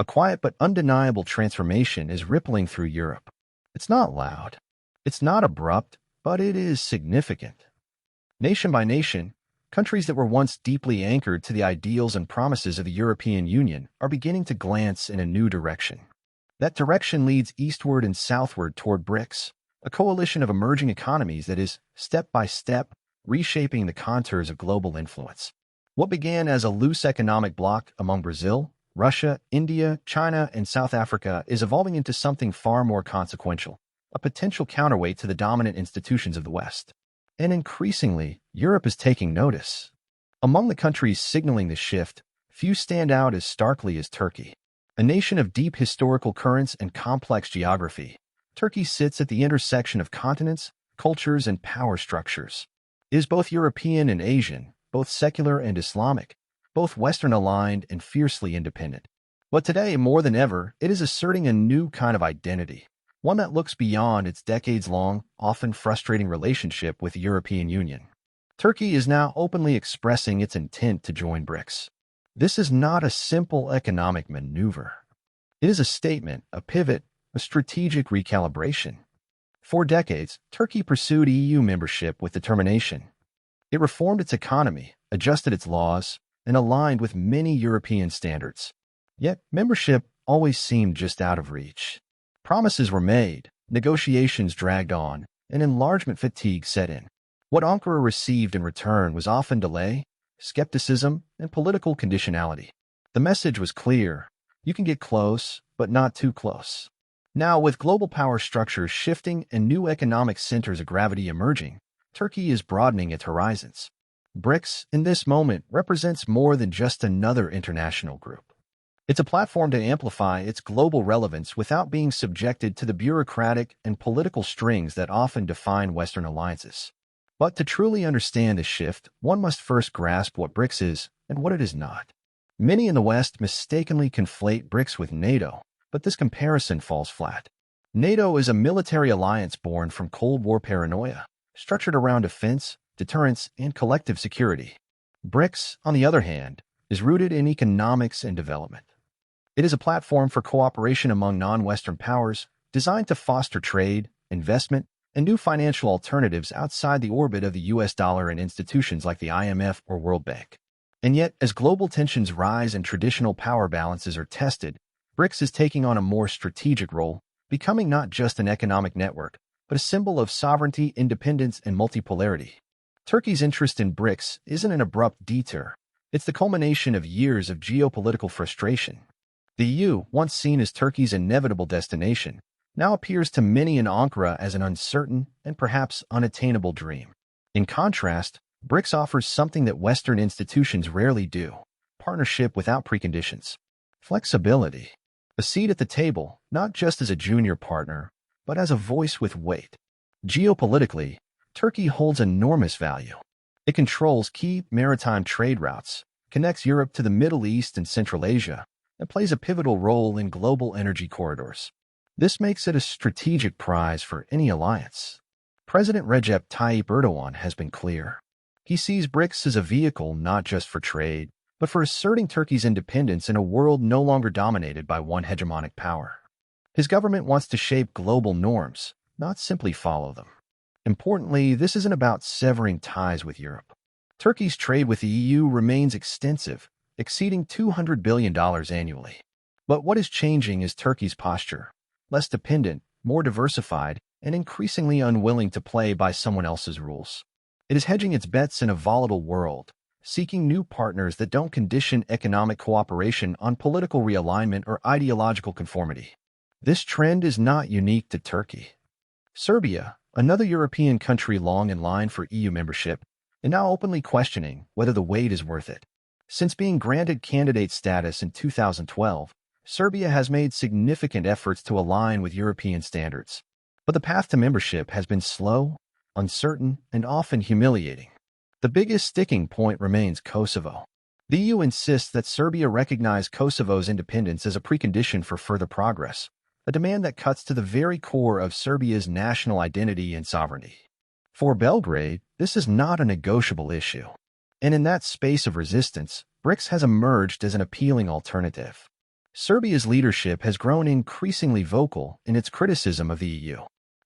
A quiet but undeniable transformation is rippling through Europe. It's not loud. It's not abrupt, but it is significant. Nation by nation, countries that were once deeply anchored to the ideals and promises of the European Union are beginning to glance in a new direction. That direction leads eastward and southward toward BRICS, a coalition of emerging economies that is, step by step, reshaping the contours of global influence. What began as a loose economic bloc among Brazil, Russia, India, China, and South Africa is evolving into something far more consequential, a potential counterweight to the dominant institutions of the West. And increasingly, Europe is taking notice. Among the countries signaling this shift, few stand out as starkly as Turkey. A nation of deep historical currents and complex geography, Turkey sits at the intersection of continents, cultures, and power structures. It is both European and Asian, both secular and Islamic, both Western-aligned and fiercely independent. But today, more than ever, it is asserting a new kind of identity, one that looks beyond its decades-long, often frustrating relationship with the European Union. Turkey is now openly expressing its intent to join BRICS. This is not a simple economic maneuver. It is a statement, a pivot, a strategic recalibration. For decades, Turkey pursued EU membership with determination. It reformed its economy, adjusted its laws, and aligned with many European standards. Yet, membership always seemed just out of reach. Promises were made, negotiations dragged on, and enlargement fatigue set in. What Ankara received in return was often delay, skepticism, and political conditionality. The message was clear: you can get close, but not too close. Now, with global power structures shifting and new economic centers of gravity emerging, Turkey is broadening its horizons. BRICS, in this moment, represents more than just another international group. It's a platform to amplify its global relevance without being subjected to the bureaucratic and political strings that often define Western alliances. But to truly understand this shift, one must first grasp what BRICS is and what it is not. Many in the West mistakenly conflate BRICS with NATO, but this comparison falls flat. NATO is a military alliance born from Cold War paranoia, structured around defense, deterrence, and collective security. BRICS, on the other hand, is rooted in economics and development. It is a platform for cooperation among non-Western powers, designed to foster trade, investment, and new financial alternatives outside the orbit of the US dollar and institutions like the IMF or World Bank. And yet, as global tensions rise and traditional power balances are tested, BRICS is taking on a more strategic role, becoming not just an economic network, but a symbol of sovereignty, independence, and multipolarity. Turkey's interest in BRICS isn't an abrupt detour. It's the culmination of years of geopolitical frustration. The EU, once seen as Turkey's inevitable destination, now appears to many in Ankara as an uncertain and perhaps unattainable dream. In contrast, BRICS offers something that Western institutions rarely do: partnership without preconditions, flexibility, a seat at the table, not just as a junior partner, but as a voice with weight. Geopolitically, Turkey holds enormous value. It controls key maritime trade routes, connects Europe to the Middle East and Central Asia, and plays a pivotal role in global energy corridors. This makes it a strategic prize for any alliance. President Recep Tayyip Erdogan has been clear. He sees BRICS as a vehicle not just for trade, but for asserting Turkey's independence in a world no longer dominated by one hegemonic power. His government wants to shape global norms, not simply follow them. Importantly, this isn't about severing ties with Europe. Turkey's trade with the EU remains extensive, exceeding $200 billion annually. But what is changing is Turkey's posture: less dependent, more diversified, and increasingly unwilling to play by someone else's rules. It is hedging its bets in a volatile world, seeking new partners that don't condition economic cooperation on political realignment or ideological conformity. This trend is not unique to Turkey. Serbia, another European country long in line for EU membership, is now openly questioning whether the wait is worth it. Since being granted candidate status in 2012, Serbia has made significant efforts to align with European standards. But the path to membership has been slow, uncertain, and often humiliating. The biggest sticking point remains Kosovo. The EU insists that Serbia recognize Kosovo's independence as a precondition for further progress, a demand that cuts to the very core of Serbia's national identity and sovereignty. For Belgrade, this is not a negotiable issue. And in that space of resistance, BRICS has emerged as an appealing alternative. Serbia's leadership has grown increasingly vocal in its criticism of the EU.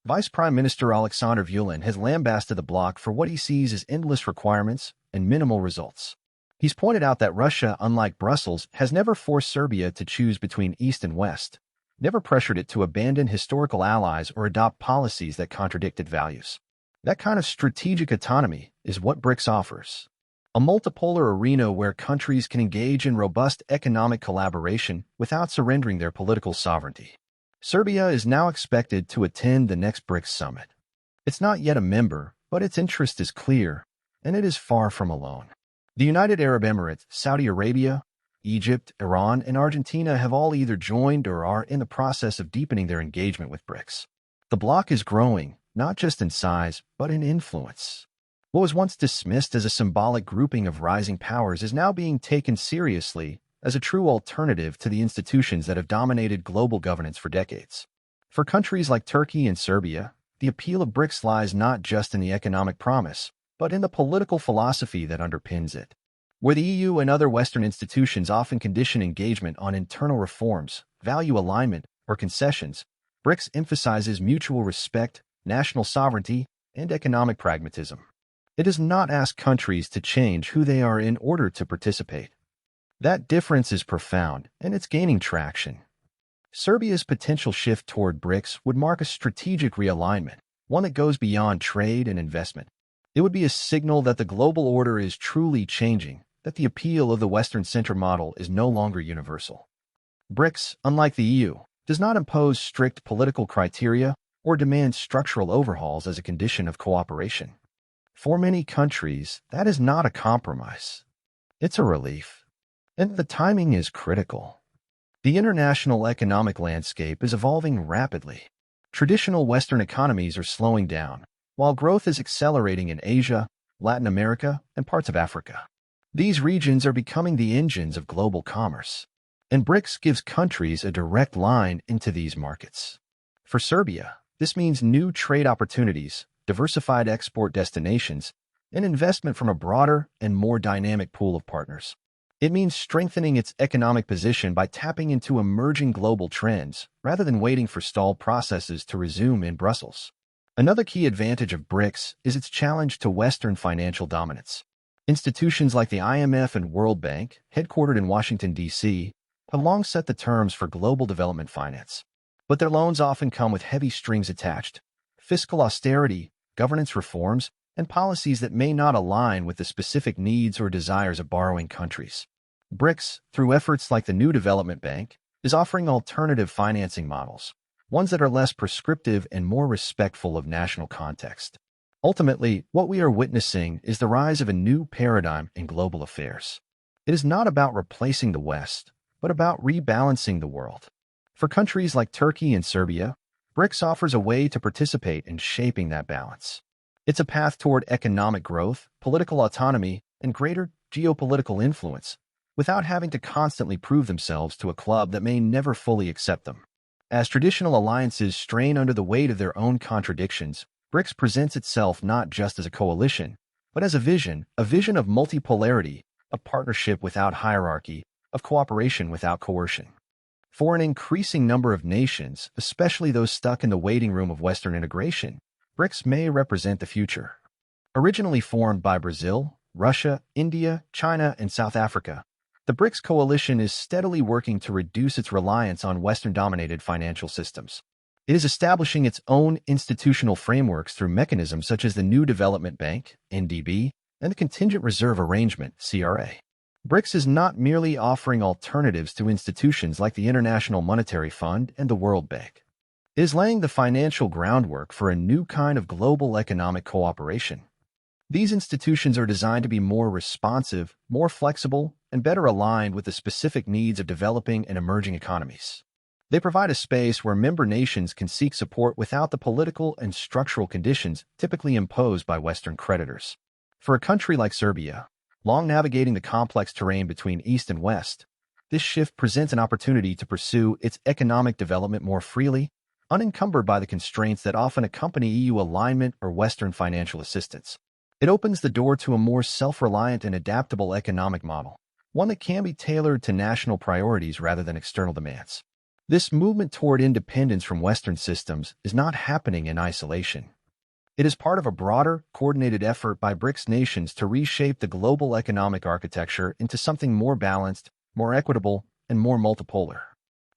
Vice Prime Minister Aleksandar Vulin has lambasted the bloc for what he sees as endless requirements and minimal results. He's pointed out that Russia, unlike Brussels, has never forced Serbia to choose between East and West, never pressured it to abandon historical allies or adopt policies that contradicted values. That kind of strategic autonomy is what BRICS offers. A multipolar arena where countries can engage in robust economic collaboration without surrendering their political sovereignty. Serbia is now expected to attend the next BRICS summit. It's not yet a member, but its interest is clear, and it is far from alone. The United Arab Emirates, Saudi Arabia, Egypt, Iran, and Argentina have all either joined or are in the process of deepening their engagement with BRICS. The bloc is growing, not just in size, but in influence. What was once dismissed as a symbolic grouping of rising powers is now being taken seriously as a true alternative to the institutions that have dominated global governance for decades. For countries like Turkey and Serbia, the appeal of BRICS lies not just in the economic promise, but in the political philosophy that underpins it. Where the EU and other Western institutions often condition engagement on internal reforms, value alignment, or concessions, BRICS emphasizes mutual respect, national sovereignty, and economic pragmatism. It does not ask countries to change who they are in order to participate. That difference is profound, and it's gaining traction. Serbia's potential shift toward BRICS would mark a strategic realignment, one that goes beyond trade and investment. It would be a signal that the global order is truly changing, that the appeal of the Western Center model is no longer universal. BRICS, unlike the EU, does not impose strict political criteria or demand structural overhauls as a condition of cooperation. For many countries, that is not a compromise. It's a relief. And the timing is critical. The international economic landscape is evolving rapidly. Traditional Western economies are slowing down, while growth is accelerating in Asia, Latin America, and parts of Africa. These regions are becoming the engines of global commerce, and BRICS gives countries a direct line into these markets. For Serbia, this means new trade opportunities, diversified export destinations, and investment from a broader and more dynamic pool of partners. It means strengthening its economic position by tapping into emerging global trends rather than waiting for stalled processes to resume in Brussels. Another key advantage of BRICS is its challenge to Western financial dominance. Institutions like the IMF and World Bank, headquartered in Washington, D.C., have long set the terms for global development finance. But their loans often come with heavy strings attached: fiscal austerity, governance reforms, and policies that may not align with the specific needs or desires of borrowing countries. BRICS, through efforts like the New Development Bank, is offering alternative financing models, ones that are less prescriptive and more respectful of national context. Ultimately, what we are witnessing is the rise of a new paradigm in global affairs. It is not about replacing the West, but about rebalancing the world. For countries like Turkey and Serbia, BRICS offers a way to participate in shaping that balance. It's a path toward economic growth, political autonomy, and greater geopolitical influence, without having to constantly prove themselves to a club that may never fully accept them. As traditional alliances strain under the weight of their own contradictions, BRICS presents itself not just as a coalition, but as a vision of multipolarity, of partnership without hierarchy, of cooperation without coercion. For an increasing number of nations, especially those stuck in the waiting room of Western integration, BRICS may represent the future. Originally formed by Brazil, Russia, India, China, and South Africa, the BRICS coalition is steadily working to reduce its reliance on Western-dominated financial systems. It is establishing its own institutional frameworks through mechanisms such as the New Development Bank, NDB, and the Contingent Reserve Arrangement, CRA. BRICS is not merely offering alternatives to institutions like the International Monetary Fund and the World Bank. It is laying the financial groundwork for a new kind of global economic cooperation. These institutions are designed to be more responsive, more flexible, and better aligned with the specific needs of developing and emerging economies. They provide a space where member nations can seek support without the political and structural conditions typically imposed by Western creditors. For a country like Serbia, long navigating the complex terrain between East and West, this shift presents an opportunity to pursue its economic development more freely, unencumbered by the constraints that often accompany EU alignment or Western financial assistance. It opens the door to a more self-reliant and adaptable economic model, one that can be tailored to national priorities rather than external demands. This movement toward independence from Western systems is not happening in isolation. It is part of a broader, coordinated effort by BRICS nations to reshape the global economic architecture into something more balanced, more equitable, and more multipolar.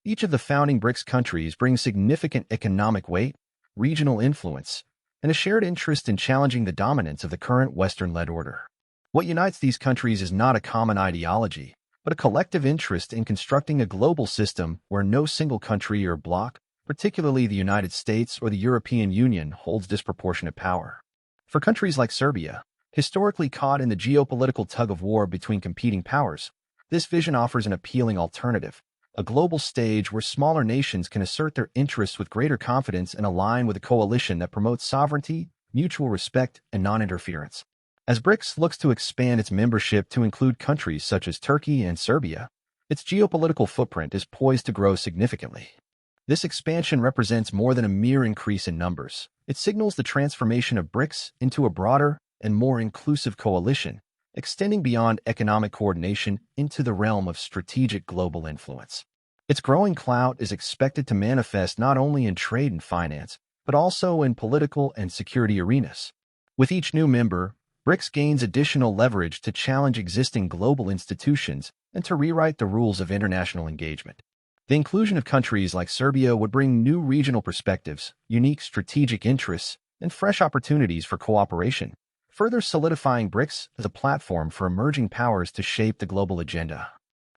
Each of the founding BRICS countries brings significant economic weight, regional influence, and a shared interest in challenging the dominance of the current Western-led order. What unites these countries is not a common ideology, but a collective interest in constructing a global system where no single country or bloc, particularly the United States or the European Union, holds disproportionate power. For countries like Serbia, historically caught in the geopolitical tug-of-war between competing powers, this vision offers an appealing alternative, a global stage where smaller nations can assert their interests with greater confidence and align with a coalition that promotes sovereignty, mutual respect, and non-interference. As BRICS looks to expand its membership to include countries such as Turkey and Serbia, its geopolitical footprint is poised to grow significantly. This expansion represents more than a mere increase in numbers. It signals the transformation of BRICS into a broader and more inclusive coalition, extending beyond economic coordination into the realm of strategic global influence. Its growing clout is expected to manifest not only in trade and finance, but also in political and security arenas. With each new member, BRICS gains additional leverage to challenge existing global institutions and to rewrite the rules of international engagement. The inclusion of countries like Serbia would bring new regional perspectives, unique strategic interests, and fresh opportunities for cooperation, further solidifying BRICS as a platform for emerging powers to shape the global agenda.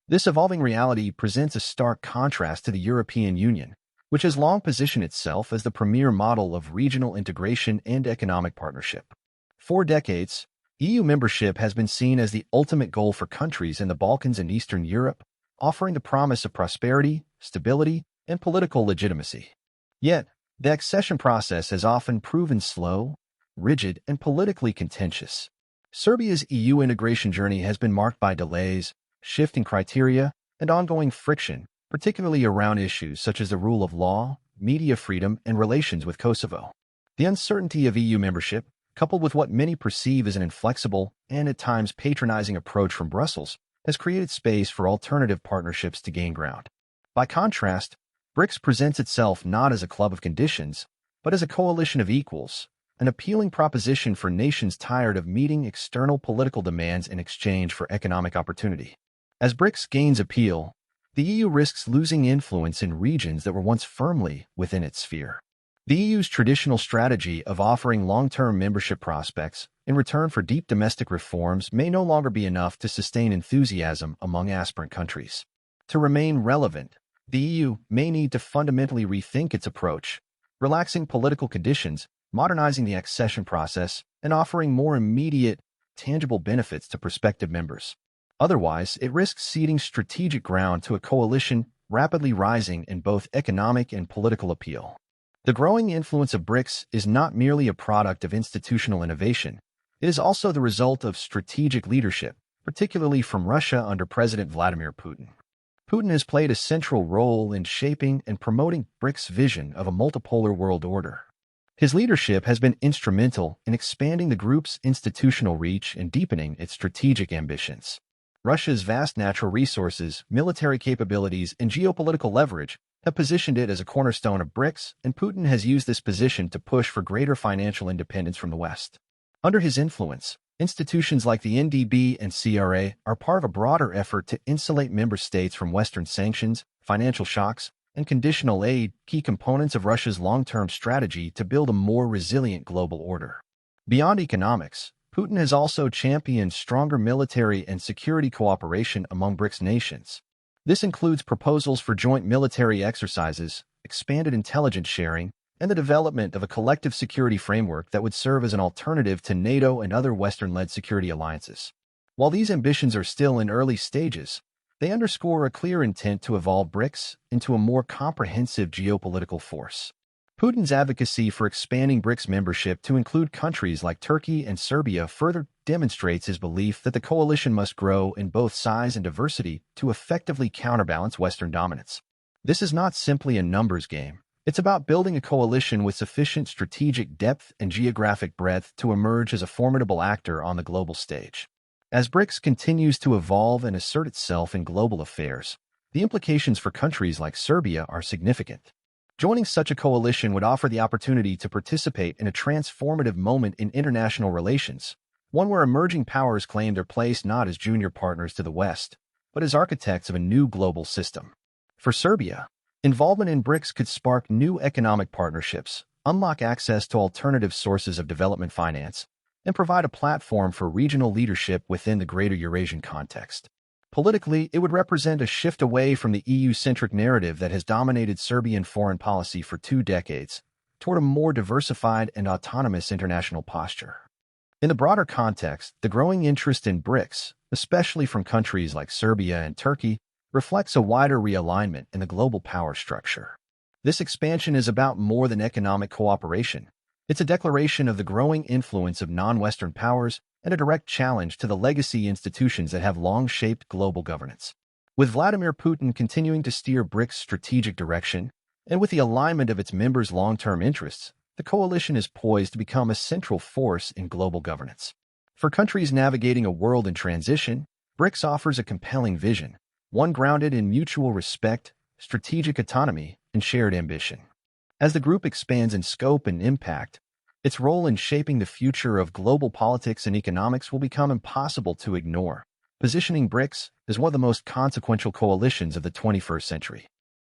This evolving reality presents a stark contrast to the European Union, which has long positioned itself as the premier model of regional integration and economic partnership. For decades, EU membership has been seen as the ultimate goal for countries in the Balkans and Eastern Europe, offering the promise of prosperity, stability, and political legitimacy. Yet, the accession process has often proven slow, rigid, and politically contentious. Serbia's EU integration journey has been marked by delays, shifting criteria, and ongoing friction, particularly around issues such as the rule of law, media freedom, and relations with Kosovo. The uncertainty of EU membership, coupled with what many perceive as an inflexible and at times patronizing approach from Brussels, has created space for alternative partnerships to gain ground. By contrast, BRICS presents itself not as a club of conditions, but as a coalition of equals, an appealing proposition for nations tired of meeting external political demands in exchange for economic opportunity. As BRICS gains appeal, the EU risks losing influence in regions that were once firmly within its sphere. The EU's traditional strategy of offering long-term membership prospects in return for deep domestic reforms may no longer be enough to sustain enthusiasm among aspirant countries. To remain relevant, the EU may need to fundamentally rethink its approach, relaxing political conditions, modernizing the accession process, and offering more immediate, tangible benefits to prospective members. Otherwise, it risks ceding strategic ground to a coalition rapidly rising in both economic and political appeal. The growing influence of BRICS is not merely a product of institutional innovation, it is also the result of strategic leadership, particularly from Russia under President Vladimir Putin. Putin has played a central role in shaping and promoting BRICS' vision of a multipolar world order. His leadership has been instrumental in expanding the group's institutional reach and deepening its strategic ambitions. Russia's vast natural resources, military capabilities, and geopolitical leverage have positioned it as a cornerstone of BRICS, and Putin has used this position to push for greater financial independence from the West. Under his influence, institutions like the NDB and CRA are part of a broader effort to insulate member states from Western sanctions, financial shocks, and conditional aid, key components of Russia's long-term strategy to build a more resilient global order. Beyond economics, Putin has also championed stronger military and security cooperation among BRICS nations. This includes proposals for joint military exercises, expanded intelligence sharing, and the development of a collective security framework that would serve as an alternative to NATO and other Western-led security alliances. While these ambitions are still in early stages, they underscore a clear intent to evolve BRICS into a more comprehensive geopolitical force. Putin's advocacy for expanding BRICS membership to include countries like Turkey and Serbia further demonstrates his belief that the coalition must grow in both size and diversity to effectively counterbalance Western dominance. This is not simply a numbers game. It's about building a coalition with sufficient strategic depth and geographic breadth to emerge as a formidable actor on the global stage. As BRICS continues to evolve and assert itself in global affairs, the implications for countries like Serbia are significant. Joining such a coalition would offer the opportunity to participate in a transformative moment in international relations, one where emerging powers claim their place not as junior partners to the West, but as architects of a new global system. For Serbia, involvement in BRICS could spark new economic partnerships, unlock access to alternative sources of development finance, and provide a platform for regional leadership within the greater Eurasian context. Politically, it would represent a shift away from the EU-centric narrative that has dominated Serbian foreign policy for 2 decades, toward a more diversified and autonomous international posture. In the broader context, the growing interest in BRICS, especially from countries like Serbia and Turkey, reflects a wider realignment in the global power structure. This expansion is about more than economic cooperation. It's a declaration of the growing influence of non-Western powers and a direct challenge to the legacy institutions that have long shaped global governance. With Vladimir Putin continuing to steer BRICS' strategic direction, and with the alignment of its members' long-term interests, the coalition is poised to become a central force in global governance. For countries navigating a world in transition, BRICS offers a compelling vision, one grounded in mutual respect, strategic autonomy, and shared ambition. As the group expands in scope and impact, its role in shaping the future of global politics and economics will become impossible to ignore, positioning BRICS as one of the most consequential coalitions of the 21st century.